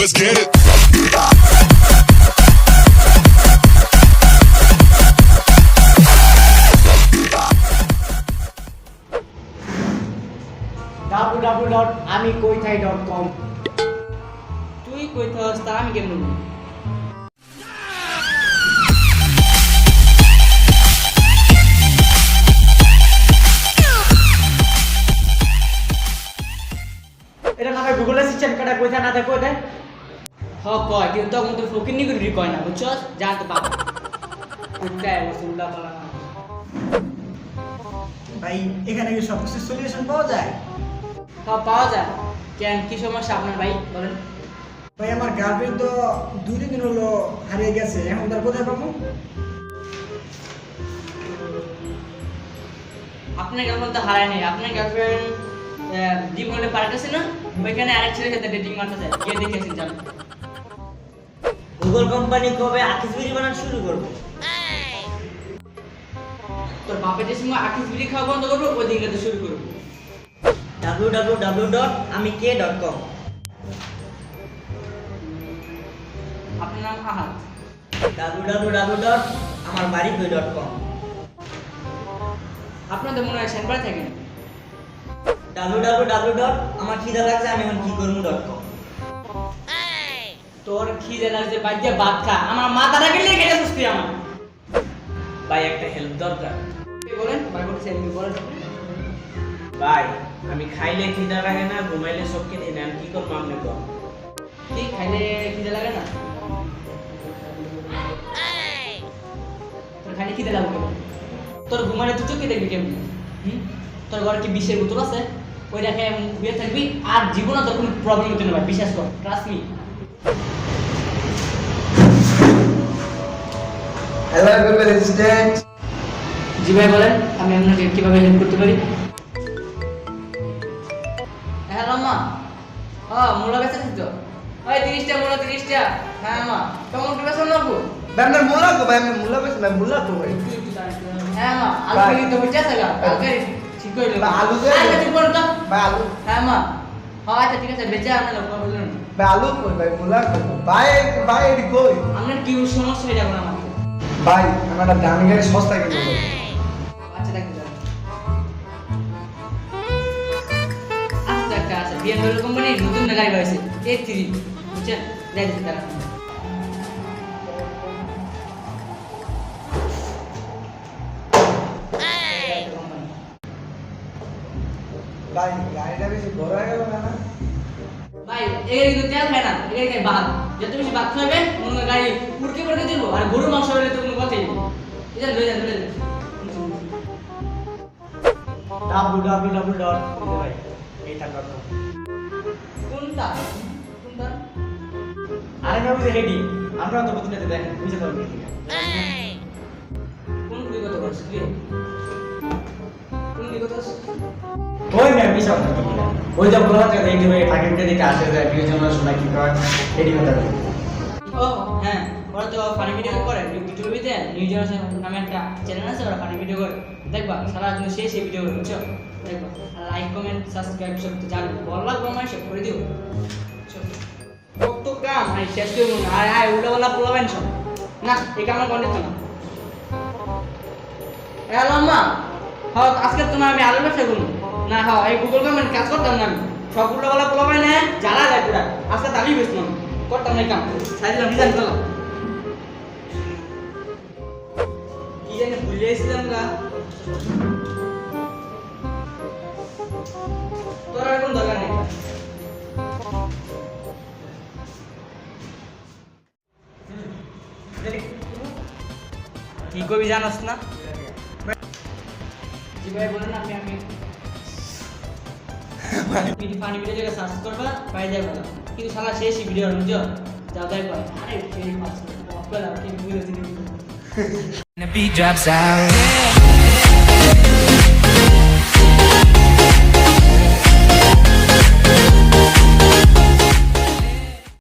Let's get it. www.amikoithai.com তুই কইতাস তা আমি কেমন বলবো? এটা না হয় গুগল অ্যাসিস্ট্যান্ট কাটা কইতা না দেয় কই দেয় হ কয় কিন্তু তখন তো ফকির নিগুরি কয় না বুঝছস জানতে পারো কোথায় রসুল্লাহ বলা না ভাই এখানে কি সব কিছু সলিউশন পাওয়া যায়? হ্যাঁ পাওয়া যায় কেন কি সমস্যা আপনার ভাই বলেন ভাই আমার গার্লফ্রেন্ড তো 2 দিন হলো হারিয়ে গেছে, এখন তার কোথায় পাবো? আপনার গার্লফ্রেন্ড তো হারায় নাই আপনার গার্লফ্রেন্ড ডিম হলে পার্ক আছে না ওইখানে আরেক ছেলের সাথে ডেটিং মারতে যায় কে দেখেছেন জানো গুগল কোম্পানি কবে আকিস বিড়ি বানানো শুরু করবে? তোর বাপের যে সময় আকিস বিড়ি খাওয়া বন্ধ করবো ওই দিনটাতে শুরু করবো www.amike.com আপনার নাম আহাদ www.amarbarikoi.com আপনাদের মনে হয় সেনপাড়া থাকেন www.amarkhidalagseamiehonkikormu.com তোর খিদে লাগছে বাইরে ভাত খা আমার মাথাটা গেলে খেয়ে সুস্থি আমার ভাই একটা হেল্প দরকার। বলেন ভাই বলতে চাই বলেন ভাই আমি খাইলে খিদা লাগে না, ঘুমাইলে শক্তি নেই না, আমি কি করবো আপনি কর। ঠিক খাইলে খিদে লাগে না তোর খাইলে খিদে লাগবে তোর ঘুমালে তুই চোখে দেখবি কেমন তোর ঘরে কি বিষের বোতল আছে ওই রেখে বিয়ে থাকবি আর জীবনে তোর কোনো প্রবলেম হতে না ভাই বিশ্বাস কর trust me hello Google assistant. জি ভাই বলেন আমি আপনাকে কিভাবে হেল্প করতে পারি হ্যালো মা মূলা বেচা তো ওই 30টা মূলা 30টা হ্যাঁ মা টমেটো বেচা লাগবো ভাই আপনার মুলা কো ভাই, আমি মুলা বেশ ভাই, মুলা কো ভাই। হ্যাঁ মা আলু ভাই। কেজি তো বেচা থাকা কালকে ঠিক কইলো ভাই, আলু দে। আচ্ছা ঠিক বল তো ভাই আলু, হ্যাঁ মা আচ্ছা ঠিক আছে বেচা আনলো বলুন ভাই আলু কই ভাই, মুলা কই ভাই, ভাই এডি কই আপনার কি সমস্যা এটা বলেন আমাকে ভাই, আমার একটা দামি গাড়ি সস্তা কিনবো ভাই। আচ্ছা দেখতে যান আচ্ছা একটা আছে BMW কোম্পানির নতুন গাড়ি বাইছে A3 বুঝছেন দেখতে তারা ভাই গাড়িটা বেশি বড় হয়ে গেল না? ভাই এই কিন্তু তেল খায় না এই খায় ভাত যত বেশি ভাত খাবে মনে গাড়ি উড়কে পড়কে দিব আর গরু মাংস হলে তো কোনো কথাই নেই এটা লয়ে যান www.amike.com কোনটা কোনটা আরে না বুঝে হেডি আমরা তো বুঝতে দেখেন বুঝে পারবেন কি কোন কুড়ি কথা বলছিস কি কোন কুড়ি কথা ওই না বিশাল ওই যে বলা থাকে এই যে ফাকিমকে দিকে আসে যায় বিয়োজনা শোনা কি কয় হেডি কথা ও হ্যাঁ ওরা তো ফানি ভিডিও করে ইউটিউবেতে নিউ জেনারেশন নামে একটা চ্যানেল আছে ওরা ফানি ভিডিও করে দেখবা সারা দিন সেই ভিডিও করে বুঝছো দেখবা লাইক কমেন্ট সাবস্ক্রাইব সব তো জানো বললা কমাই সব করে দিও কত কাম আই শেষ করব না আয় উল্টা বলা বলবেন সব না এই কাম করে তো না হ্যালো মা হ্যাঁ আজকে তোমার আমি আলু ব্যবসা করবো না হ্যাঁ এই গুগল কমেন্ট কাজ করতাম না আমি সব উল্টা বলা বলবেন না জ্বালা যায় পুরা আজকে দাবি বেচলাম করতাম না কাম সাইডে ডিজাইন করলাম কি জানি ভুলে এসেছিলাম গা তোর আর কোনো দরকার নেই কি কবি জানাস না জি ভাই বলেন আমি ফানি ভিডিও জায়গা সার্চ করবা পাই যাবে না কিন্তু সারা শেষ ভিডিও বুঝছো যা দেখবা আরে এই পাঁচ মিনিট অফ করে আর কি ভিডিও দিতে The beat drops out.